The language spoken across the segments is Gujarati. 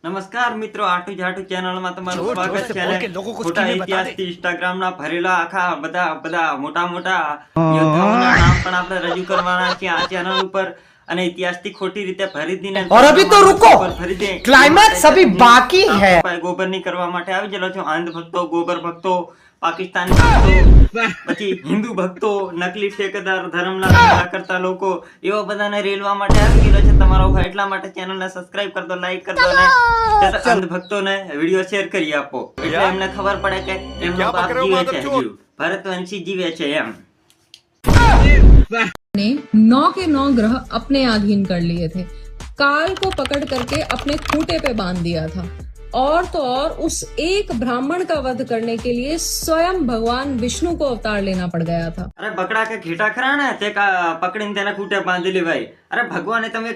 નમસ્કાર મિત્રો, આટુ જાટુ ચેનલમાં તમારું સ્વાગત છે. ખોટા ઇતિહાસથી ઇન્સ્ટાગ્રામના ભરેલા આખા બધા મોટા યોદ્ધાઓના નામ પણ આપણે રજૂ કરવાના છે આ ચેનલ ઉપર. અને ઇતિહાસથી ખોટી રીતે ભરી દીને और अभी तो रुको, क्लाइमैक्स अभी बाकी है. ગોબરની કરવા માટે આવી ગયેલો છો. અંધ ભક્તો, ગોબર ભક્તો, પાકિસ્તાની ભક્તો, પછી હિન્દુ ભક્તો, નકલી ઠેકેદાર, ધર્મના ધંધા કરતા લોકો, એવા બધાને રેલવા માટે આવી ગયેલો છે તમારો ભાઈ. એટલા માટે ચેનલને સબસ્ક્રાઇબ કરતો, લાઈક કરતો અને અંધ ભક્તોને વિડીયો શેર કરી આપો, એટલે એમને ખબર પડે કે એમનો બાપ જીવે છે, હજુ ભરતવંશી જીવે છે એમ. ने 9 के 9 ग्रह अपने अधीन कर लिए थे. काल को पकड़ करके अपने खूंटे पे बांध दिया था. और तो और उस एक ब्राह्मण का वध करने के लिए स्वयं भगवान विष्णु को अवतार लेना पड़ गया था. अरे बकड़ा के घेटा खरा ने ते पकड़ीने तेना खूंटे बांधी लेवाय. अरे भगवाने તમે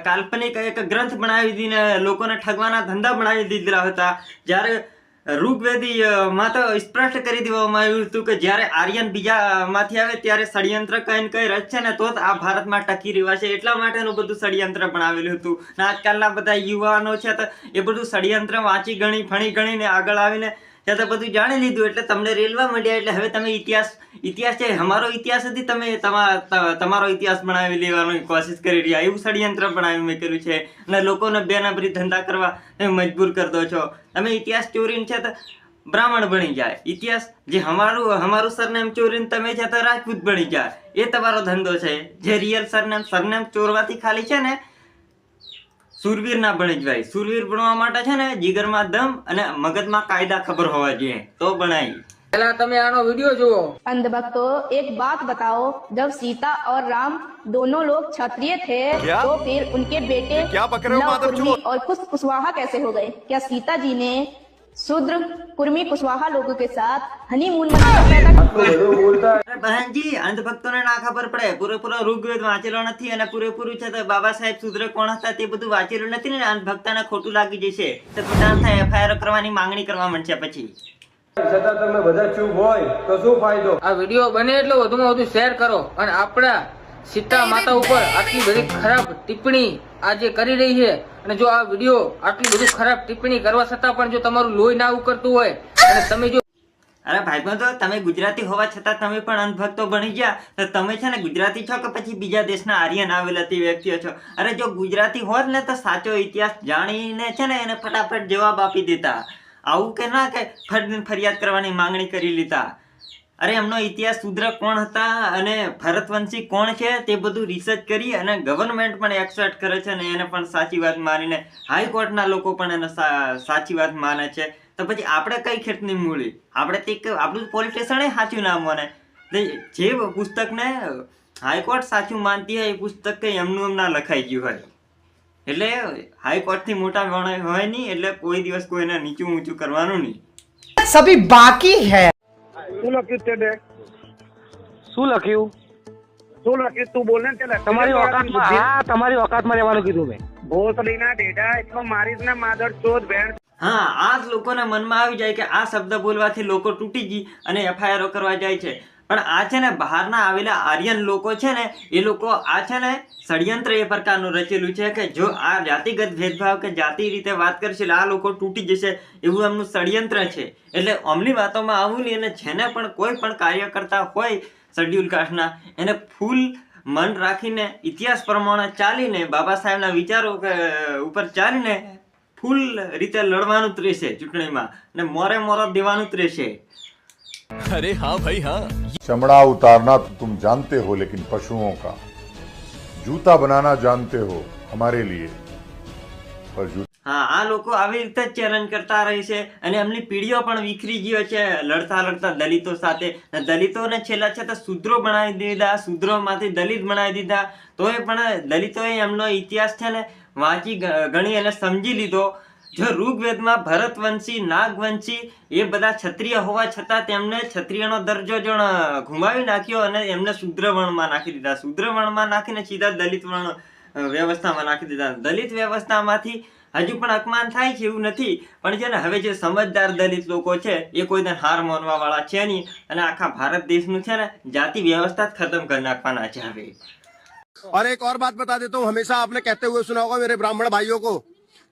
કાલ્પનિક એક ગ્રંથ બનાવી દીને લોકોને ઠગવાના ધંધા બનાવી દીધેલા હતા. જ્યારે ઋગ્વેદી માં તો સ્પષ્ટ કરી દેવામાં આવ્યું હતું કે જ્યારે આર્યન બીજા માંથી આવે ત્યારે ષડયંત્ર કઈ રચશે ને તો જ આ ભારતમાં ટકી રહેવા છે. એટલા માટેનું બધું ષડયંત્ર બનાવેલું હતું. ને આજકાલના બધા યુવાનો છે તો એ બધું ષડયંત્ર વાંચી ફણી ગણીને આગળ આવીને ત્યાં તો બધું જાણી લીધું, એટલે તમને રેલવા માંડ્યા. એટલે હવે તમે ઇતિહાસ છે, અમારો ઇતિહાસ હતી, તમે તમારો ઇતિહાસ બનાવી લેવાની કોશિશ કરી રહ્યા. એવું ષડયંત્ર બનાવી મેકેલું છે અને લોકોને બેનાબરી ધંધા કરવા તમે મજબૂર કરી દો છો. તમે ઇતિહાસ ચોરીને છે તો બ્રાહ્મણ બની જાય. ઇતિહાસ જે અમારું સરનેમ ચોરીને તમે છે તો રાજપૂત બની જાય. એ તમારો ધંધો છે. જે રિયલ સરનેમ ચોરવાથી ખાલી છે ને સુરવીર ના બની જાય. સુરવીર બનવા માટે છે ને જીગરમાં દમ અને મગજમાં કાયદા ખબર હોવા જોઈએ તો બનાય. पहला તમે આનો વિડિયો જુઓ. अंध भक्तों, एक बात बताओ, जब सीता और राम दोनों लोग क्षत्रिय थे तो फिर उनके बेटे लव कुर्मी और कुशवाहा कैसे हो गए? क्या सीता जी ने शूद्र कुर्मी कुशवाहा लोगों के साथ हनीमून मनाकर पैदा? બહેનજી, અંધ ભક્તોને ના ખબર પડે. પૂરેપૂરો ઋગ્વેદ વાંચેલો નથી અને પૂરેપૂરું છે તો બાબા સાહેબ શૂદ્ર કોણ હતા તે બધું વાંચેલું નથી ને અંધ ભક્તને ખોટું લાગી જશે તો પોતાના થાય FIR કરવાની માંગણી કરવા માંડશે. પછી છતાં તમે બધા ચૂપ હોય તો શું ફાયદો? આ વિડિયો બને એટલો વધુમાં વધુ શેર કરો અને આપણા સીતા માતા ઉપર આટલી બધી ખરાબ ટિપ્પણી આજે કરી રહી છે અને જો આ વિડિયો આટલી બધી ખરાબ ટિપ્પણી કરવા છતાં પણ જો તમારું લોહી ના ઉકળતું હોય અને તમે જો અરે ભાઈબંધો, તમે ગુજરાતી હોવા છતાં તમે પણ અંધભક્તો બની ગયા તો તમે છે ને ગુજરાતી છો કે પછી બીજા દેશના આર્યન આવેલા તે વ્યક્તિઓ છો? અરે જો ગુજરાતી હોત ને તો સાચો ઇતિહાસ જાણીને છે ને એને ફટાફટ જવાબ આપી દેતા. આવું કે ના કે ફરિયાદ કરવાની માંગણી કરી લીધા. અરે એમનો ઇતિહાસ શૂદ્ર કોણ હતા અને ભરતવંશી કોણ છે તે બધું રિસર્ચ કરી અને ગવર્મેન્ટ પણ એક્સેપ્ટ કરે છે અને એને પણ સાચી વાત માનીને હાઈકોર્ટના લોકો પણ એને સાચી વાત માને છે. તો પછી આપણે કઈ ખેતની મૂળી? આપણે તે આપણું પોલીસ સ્ટેશન સાચું ના માને. જે પુસ્તકને હાઈકોર્ટ સાચું માનતી હોય એ પુસ્તક કઈ એમનું એમ ના લખાઈ ગયું હોય. એટલે હાઈકોર્ટથી મોટા હોય નહીં, એટલે કોઈ દિવસ કોઈને નીચું ઊંચું કરવાનું નહીં. अभी बाकी है. શું લખ્યું તે બે? શું લખ્યું? શું લખ્યું તું બોલ ને? તે તમારી ઓકાતમાં, હા, તમારી ઓકાતમાં રહેવાનું કીધું મેં. ભોસડીના ઢેઢા એટલો મારીશ ને માદર ચોદ ભેણ. હા, આ જ લોકોના મનમાં આવી જાય કે આ શબ્દ બોલવાથી લોકો તૂટી ગઈ અને FIR કરવા જાય છે. પણ આ છે ને બહારના આવેલા આર્યન લોકો છે ને એ લોકો આ છે ને ષડયંત્ર એ પ્રકારનું રચેલું છે કે જો આ જાતિગત ભેદભાવ કે જાતિ રીતે વાત કરશે આ લોકો તૂટી જશે, એવું એમનું ષડયંત્ર છે. એટલે અમલી વાતોમાં આવું નહીં. અને જેને પણ કોઈ પણ કાર્ય કરતા હોય શેડ્યુલ કાસ્ટના એને ફૂલ મન રાખીને ઇતિહાસ પ્રમાણે ચાલીને બાબા સાહેબના વિચારો ઉપર ચાલીને ફૂલ રીતે લડવાનું જ રહેશે ચૂંટણીમાં ને મોરે દેવાનું જ રહેશે. अरे हाँ भाई हाँ. चमड़ा उतारना तो तुम जानते हो, लेकिन पशुओं का जूता बनाना जानते हो हमारे लिए. पर હા, આ લોકો આવી રીતે જ ચેલેન્જ કરતા રહે છે અને એમની પીઢીઓ પણ વિખરી ગયો છે લડતા દલિતો સાથે. દલિતોને છેલ્લા છે તો શૂદ્રો બનાવી દીધા, શૂદ્રોમાંથી દલિત બનાવી દીધા. તોય પણ દલિતોએ એમનો ઇતિહાસ છે ને વાંચી ગણી અને સમજી લીધો. જો ઋગ્વેદમાં ભરતવંશી, નાગવંશી એ બધા ક્ષત્રિય હોવા છતાં તેમને ક્ષત્રિયનો દરજ્જો ગુમાવી નાખ્યો અને એમને શૂદ્ર વર્ણમાં નાખી દીધા. શૂદ્ર વર્ણમાં નાખીને સીધા દલિત વર્ણ વ્યવસ્થામાં નાખી દીધા. દલિત વ્યવસ્થામાંથી હજુ પણ અપમાન થાય છે એવું નથી, પણ છે ને હવે જે સમજદાર દલિત લોકો છે એ કોઈને હાર માનવા વાળા છે નહીં અને આખા ભારત દેશનું છે ને જાતિ વ્યવસ્થા જ ખતમ કરી નાખવાના છે હવે. और एक और बात बता देता हूँ, हमेशा आपने कहते हुए सुना होगा मेरे ब्राह्मण भाइयों को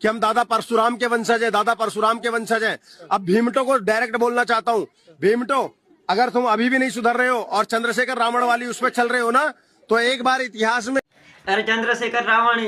कि हम दादा परशुराम के वंशज है, दादा परशुराम के वंशज है। अब भीमटो को डायरेक्ट बोलना चाहता हूँ, भीमटो अगर तुम अभी भी नहीं सुधर रहे हो और चंद्रशेखर रावण वाली उसमें चल रहे हो ना, तो एक बार इतिहास में अरे चंद्रशेखर रावण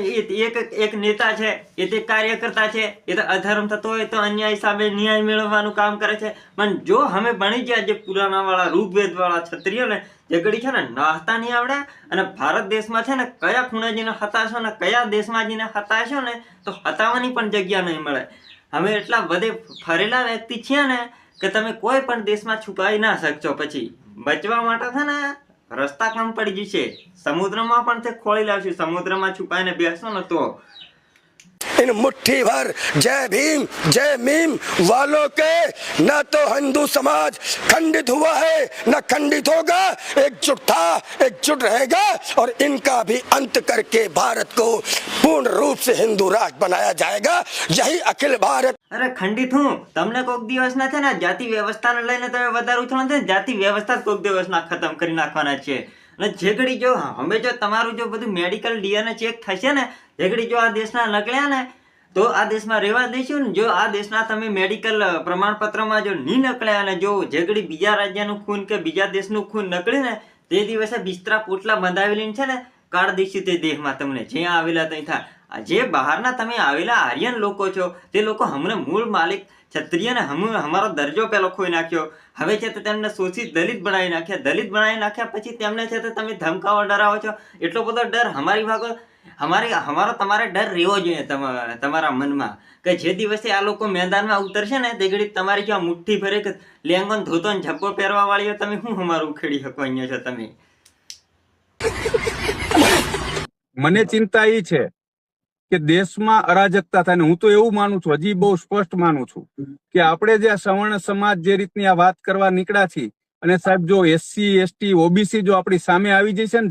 એક નેતા છે, એ તે કાર્યકર્તા છે, એ તો અધર્મ થતો હોય તો અન્ય હિસાબે ન્યાય મેળવવાનું કામ કરે છે. પણ જો અમે ભણી ગયા જે પુરાણા વાળા ઋગ્વેદ વાળા ક્ષત્રિયો ને જે ઘડી છે ને નાહતા નહીં આવડે અને ભારત દેશમાં છે ને કયા ખૂણાજીને હતાશો ને કયા દેશમાં જઈને હતાશો ને તો હતાવાની પણ જગ્યા નહીં મળે. અમે એટલા બધે ફરેલા વ્યક્તિ છીએ ને કે તમે કોઈ પણ દેશમાં છુપાઈ ના શકશો. પછી બચવા માટે છે ને રસ્તા કમ પડી જશે. સમુદ્રમાં પણ તે ખોળી લાવશે. સમુદ્રમાં છુપાઈને બેસો ને તો इन मुट्ठी भर जय भीम जय मीम वालों के न तो हिंदू समाज खंडित हुआ है न खंडित होगा। एकजुट था, एकजुट रहेगा और इनका भी अंत करके भारत को पूर्ण रूप से हिंदू राष्ट्र बनाया जाएगा। यही अखिल भारत अरे खंडित हूँ तमने कोक दिवस ना थे ना जाति व्यवस्था ने लईने तमे વધારે ઉછળો છે. જાતિ વ્યવસ્થા કોક દિવસ ના ખતમ કરી નાખવાના છે. અને જે ઘડી જો અમે જો તમારું જો બધું મેડિકલ ડીએનએ ચેક થશે ને જે ઘડી જો આ દેશના નકળ્યા ને તો આ દેશમાં રહેવા દઈશું ને. જો આ દેશના તમે મેડિકલ પ્રમાણપત્રમાં જો નહીં નકળ્યા અને જો જે ઘડી બીજા રાજ્યનું ખૂન કે બીજા દેશનું ખૂન નકળે ને તે દિવસે બિસ્તરા પોટલા બંધાવી લઈને છે ને કાઢ દઈશું તે દેહમાં તમને જ્યાં આવેલા ત્યાં થાય. જે બહારના તમે આવેલા આર્યન લોકો છો તે લોકો હમણાં મૂળ માલિક ક્ષત્રિયને અમારો દરજ્જો પેલો ખોઈ નાખ્યો. હવે છે તો તેમને શોષિત દલિત બનાવી નાખ્યા. દલિત બનાવી નાખ્યા પછી તેમને છે તો તમે ધમકાવો ડરાવો છો. એટલો બધો ડર અમારી ભાગો અમારો તમારે ડર રહેવો જોઈએ તમારા મનમાં કે જે દિવસે આ લોકો મેદાનમાં ઉતરશે ને તે ઘડી તમારી જો મુઠ્ઠી ભરે કે લેંગોન ધોતો ને ઝબ્બો પહેરવા વાળી તમે શું અમારું ઉખેડી શકો અહીંયા છો તમે. મને ચિંતા એ છે કે દેશમાં અરાજકતા થાય ને હું તો એવું માનું છું, હજી બહુ સ્પષ્ટ માનું છું કે આપણે જે સવર્ણ સમાજ જે રીતની આ વાત કરવા નીકળ્યા છીએ અને સાહેબ જો એસસી એસટી ઓબીસી જો આપણી સામે આવી જશે ને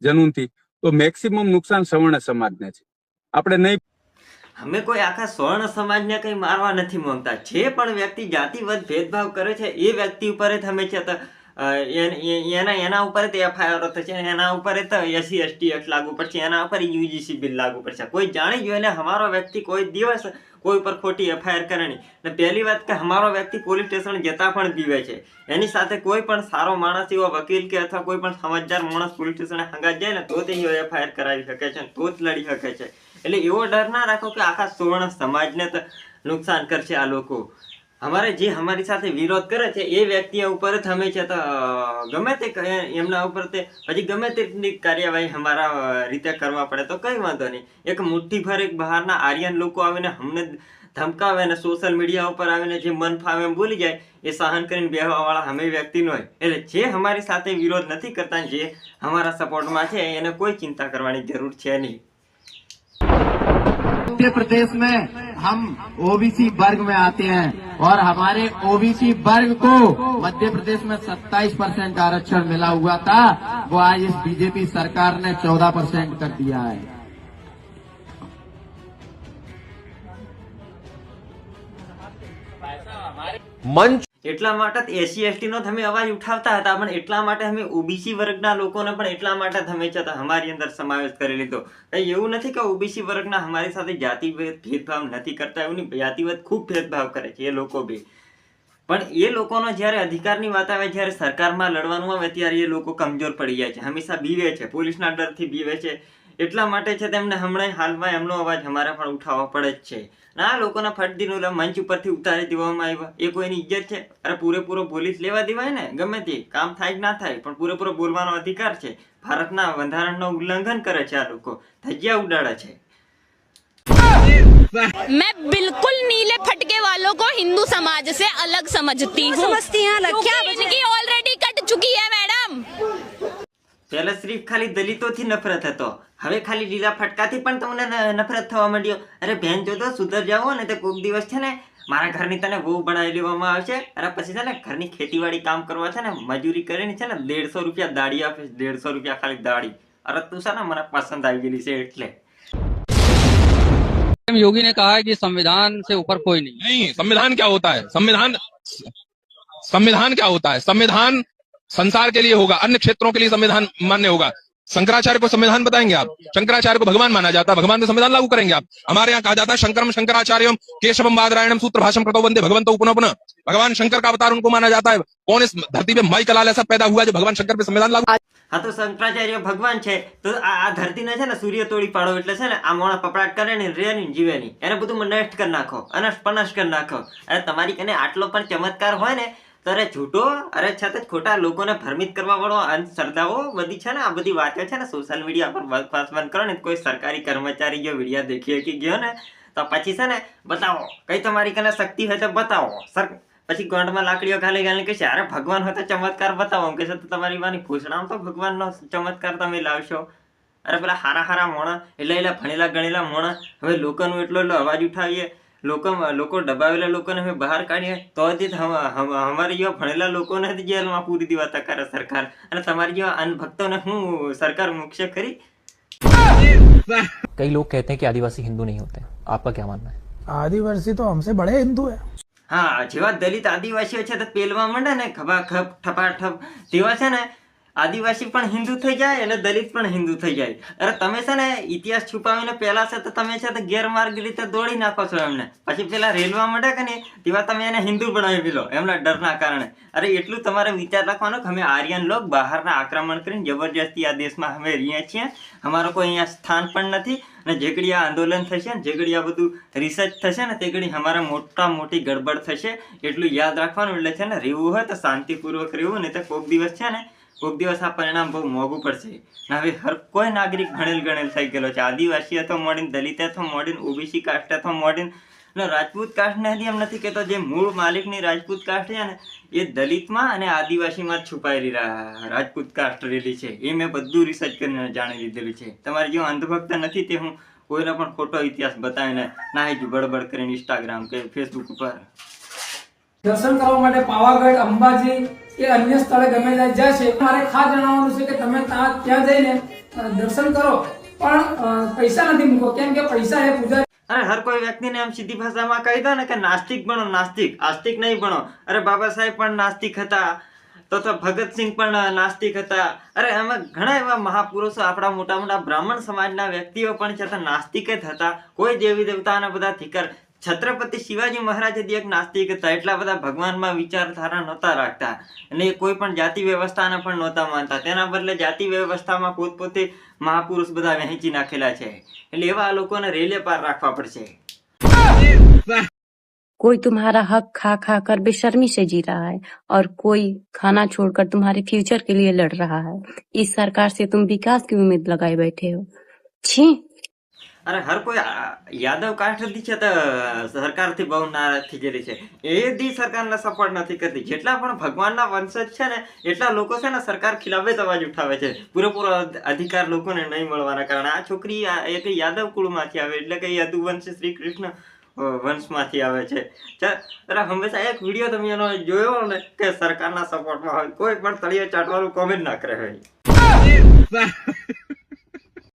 જનૂનથી તો મેક્સિમમ નુકસાન સવર્ણ સમાજને છે. આપણે નહીં અમે કોઈ આખા સ્વર્ણ સમાજને કઈ મારવા નથી માંગતા. જે પણ વ્યક્તિ જાતિવાદ ભેદભાવ કરે છે એ વ્યક્તિ ઉપર જ અમે છે તો એના ઉપર એફઆઈઆર થશે. એના ઉપર તો એસસી એસટી એક્ટ લાગુ પડશે. એના ઉપર યુજીસી બિલ લાગુ પડશે. કોઈ જાણી જોઈને અમારો વ્યક્તિ કોઈ દિવસ કોઈ ઉપર ખોટી એફઆઈઆર કરે નહીં. ને પહેલી વાત કે અમારો વ્યક્તિ પોલીસ સ્ટેશન જતા પણ પીવે છે. એની સાથે કોઈ પણ સારો માણસ એવો વકીલ કે અથવા કોઈ પણ સમજદાર માણસ પોલીસ સ્ટેશને હંગાત જાય ને તો તે એફઆઈઆર કરાવી શકે છે, તો જ લડી શકે છે. એટલે એવો ડર ના રાખો કે આખા સુવર્ણ સમાજને તો નુકસાન કરશે આ લોકો. અમારે જે અમારી સાથે વિરોધ કરે છે એ વ્યક્તિ ઉપર જ અમે છે તો ગમે તે એમના ઉપર તે પછી ગમે તેટલી કાર્યવાહી અમારા રીતે કરવા પડે તો કઈ વાંધો નહીં. એક મુઠ્ઠીભર એક બહારના આર્યન લોકો આવીને અમને ધમકાવે અને સોશિયલ મીડિયા ઉપર આવીને જે મન ફાવે એમ બોલી જાય એ સહન કરીને બેહવા વાળા અમે વ્યક્તિ ન હોય. એટલે જે અમારી સાથે વિરોધ નથી કરતા જે અમારા સપોર્ટમાં છે એને કોઈ ચિંતા કરવાની જરૂર છે નહીં. मध्य प्रदेश में हम ओबीसी वर्ग में आते हैं और हमारे ओबीसी वर्ग को मध्य प्रदेश में 27% आरक्षण मिला हुआ था, वो आज इस बीजेपी सरकार ने 14% कर दिया है. મંચ એટલા માટે એસસી એસટી નો તમે અવાજ ઉઠાવતા હતા પણ એટલા માટે અમે ઓબીસી વર્ગના લોકોને પણ એટલા માટે તમે છતાં અમારી અંદર સમાવેશ કરી લીધો. કઈ એવું નથી કે ઓબીસી વર્ગના અમારી સાથે જાતિ ભેદભાવ નથી કરતા. એવું નહીં, જાતિવાદ ખૂબ ભેદભાવ કરે છે એ લોકો બી. પણ એ લોકોનો જ્યારે અધિકારની વાત આવે જ્યારે સરકારમાં લડવાનું આવે ત્યારે એ લોકો કમજોર પડી જાય છે. હંમેશા બીવે છે, પોલીસના ડરથી બીવે છે. એટલા માટે છે તેમને હમણાં હાલમાં એમનો અવાજ અમારે પણ ઉઠાવવો પડે જ છે. ના લોકોના ફટદીનો મંચ ઉપરથી ઉતારી દેવામાં આવ્યા એ કોઈની ઇજ્જત છે? અરે પૂરેપૂરો પોલીસ લેવા દેવાય ને. ગમે તે કામ થાય કે ના થાય પણ પૂરેપૂરો બોલવાનો અધિકાર છે. ભારતના બંધારણનું ઉલ્લંઘન કરે છે આ લોકો, ધજિયા ઉડાડે છે. मैं बिल्कुल नीले फटके वालों को हिंदू समाज से अलग समझती हूँ. इनकी ऑलरेडी कट चुकी है मैडम. પહેલા સિર્ફ ખાલી દલિતોથી નફરત હતો, હવે ખાલી લીલા ફટકાથી પણ તમને નફરત થવા માંડ્યો. અરે બેન જો તો સુધર જાઓ ને તો કોઈક દિવસ છે ને મારા ઘરની તને બહુ બનાવી લેવામાં આવશે. અરે પછી છે ને ઘરની ખેતીવાડી કામ કરવા છે ને મજૂરી કરીને છે ને 150 રૂપિયા દાડી આપે, 150 રૂપિયા ખાલી દાડી. અરે તું છે ને મને પસંદ આવી ગયેલી છે એટલે. योगी ने कहा है कि संविधान से ऊपर कोई नहीं. संविधान क्या होता है? संविधान क्या होता है? संविधान संसार के लिए होगा, अन्य क्षेत्रों के लिए संविधान मान्य होगा. शंकराचार्य को संविधान बताएंगे आप? शंकराचार्य को भगवान माना जाता है, भगवान का संविधान लागू करेंगे आप? हमारे यहाँ कहा जाता है शंकरम शंकराचार्यम केशवम बादरायणम सूत्र भाषम कृतो वंदे भगवंतो पुनः पुनः। भगवान शंकर का अवतार उनको माना जाता है। कौन इस धरती पे माई कलाल ऐसा पैदा हुआ जो भगवान शंकर पे संविधान लागू? હા તો શંકરાચાર્ય ભગવાન છે તો આ ધરતીને છે ને સૂર્ય તોડી પાડો એટલે છે ને આ મોણા પપડાટ કરે ને રે ને જીવે નહીં એને બધું નષ્ટ કરી નાખો અનષ્ટ પનષ્ટ કરી નાખો. અરે તમારી કને આટલો પણ ચમત્કાર હોય ને તો અરે છૂટો અરે છતાં ખોટા લોકોને ભ્રમિત કરવા વાળો અંધશ્રદ્ધાઓ બધી છે ને આ બધી વાતો છે ને સોશિયલ મીડિયા પર બકવાસ બંધ કરો ને. કોઈ સરકારી કર્મચારી ગયો વિડીયો દેખી કે ગયો ને તો પછી છે ને બતાવો કઈ તમારી કને શક્તિ હોય તો બતાવો. પછી ગોંડમાં લાકડીઓ ખાલી ગાલી કહેશે અરે ભગવાન હોય તો ચમત્કાર બતાવો એમ કહેશે તો તમારી વાની ભૂષણામાં તો ભગવાનનો ચમત્કાર તમે લાવશો. અરે પેલા હારા હારા મોણા એટલે ભણેલા ગણેલા મોણા હવે લોકોનું એટલો અવાજ ઉઠાવીએ લોકો દબાવેલા લોકોને હવે બહાર કાઢીએ તો જ અમારી જેવા ભણેલા લોકોને જ જેલમાં પૂરી દેવાતા કરે સરકાર અને તમારી જેવા અનભક્તોને હું સરકાર મુકશે ખરી. कई लोग कहते हैं कि आदिवासी हिंदू नहीं होते, आपका क्या मानना है? आदिवासी तो हमसे बड़े हिंदू है. હા જેવા દલિત આદિવાસીઓ છે તો પેલવા માંડે ને ખભા ખપ ઠપાઠપ તેવા છે ને આદિવાસી પણ હિન્દુ થઈ જાય અને દલિત પણ હિન્દુ થઈ જાય. અરે તમે છે ને ઇતિહાસ છુપાવીને પેલા છે તો તમે છે તો ગેરમાર્ગ રીતે દોડી નાખો છો એમને. પછી પેલા રેલવા માંડે કે ને તેવા તમે એને હિન્દુ બનાવી લો એમના ડરના કારણે. અરે એટલું તમારે વિચાર રાખવાનો કે અમે આર્યન લોક બહારના આક્રમણ કરીને જબરજસ્તી આ દેશમાં અમે રહીએ છીએ. અમારો કોઈ અહીંયા સ્થાન પણ નથી અને જે ઘડી આ આંદોલન થશે ને જે ઘડી આ બધું રિસર્ચ થશે ને તે ઘડી અમારા મોટી ગડબડ થશે. એટલું યાદ રાખવાનું. એટલે છે ને રહેવું હોય તો શાંતિપૂર્વક રહેવું ને તો કોઈક દિવસ છે ને કોઈક દિવસ આ પરિણામ બહુ મોંઘું પડશે. હવે હર કોઈ નાગરિક ભણેલ ગણેલ થઈ ગયેલો છે. આદિવાસી અથવા મોડીને દલિત અથવા મોડીને ઓબીસી કાસ્ટ અથવા મોડીને રાજપૂત કાસ્ટને હજી એમ નથી કહેતો જે મૂળ માલિકની રાજપૂત કાસ્ટ છે ને એ દલિતમાં અને આદિવાસીમાં જ છુપાયેલી રાજપૂત કાસ્ટ રહેલી છે. એ મેં બધું રિસર્ચ કરીને જાણી લીધેલું છે. તમારે જેવો અંધભક્ત નથી તે હું કોઈને પણ ખોટો ઇતિહાસ બતાવીને નાહી જ બળબડ કરીને ઇન્સ્ટાગ્રામ કે ફેસબુક ઉપર દર્શન કરવા માટે પાવાગઢ અંબાજી કે અન્ય સ્થળે ગમે ત્યાં જાય છે. મારે ખાસ જણાવવાનું છે કે તમે ત્યાં જઈને દર્શન કરો પણ પૈસા નથી મૂકો કેમ કે પૈસા એ પૂજા. અરે હર કોઈ વ્યક્તિને એમ સીધી ભાષામાં કહી દો ને કે નાસ્તિક બનો નાસ્તિક આસ્તિક નહીં બનો. અરે બાબા સાહેબ પણ નાસ્તિક હતા તો ભગતસિંહ પણ નાસ્તિક હતા. અરે એમાં ઘણા એવા મહાપુરુષો આપણા મોટા મોટા બ્રાહ્મણ સમાજના વ્યક્તિઓ પણ છતાં નાસ્તિક જ હતા. કોઈ દેવી દેવતાના બધા થીકર છત્રપતિ શિવાજી મહારાજ એક નાસ્તિક હતા. એટલા બધા ભગવાનમાં વિચારધારા નહોતા રાખતા અને કોઈ પણ જાતિ વ્યવસ્થાને પણ નહોતા માનતા. તેના બદલે જાતિ વ્યવસ્થામાં પોતપોતે મહાપુરુષ બધા વહેંચી નાખેલા છે. એટલે એવા લોકોને રેલે પાર રાખવા પડશે. कोई तुम्हारा हक खा खा कर बेशर्मी से जी रहा है और कोई खाना छोड़कर तुम्हारे फ्यूचर के लिए लड़ रहा है. इस सरकार से तुम विकास की उम्मीद लगाए बैठे हो. छी. અરે હર કોઈ યાદવ કાસ્ટથી છે તો સરકારથી બહુ નારાજ થઈ ગયેલી છે. એ દી સરકારને સપોર્ટ નથી કરતી. જેટલા પણ ભગવાનના વંશજ છે ને એટલા લોકો છે ને સરકાર ખિલાફ જ અવાજ ઉઠાવે છે. પૂરેપૂરો અધિકાર લોકોને નહીં મળવાના કારણે. આ છોકરી એક યાદવ કુળમાંથી આવે એટલે કે યદુવંશ શ્રી કૃષ્ણ વંશમાંથી આવે છે. અરે હંમેશા એક વિડીયો તમે એનો જોયો ને કે સરકારના સપોર્ટમાં હોય કોઈ પણ તળિયે ચાટવાનું કોમેન્ટ ના કરે હોય.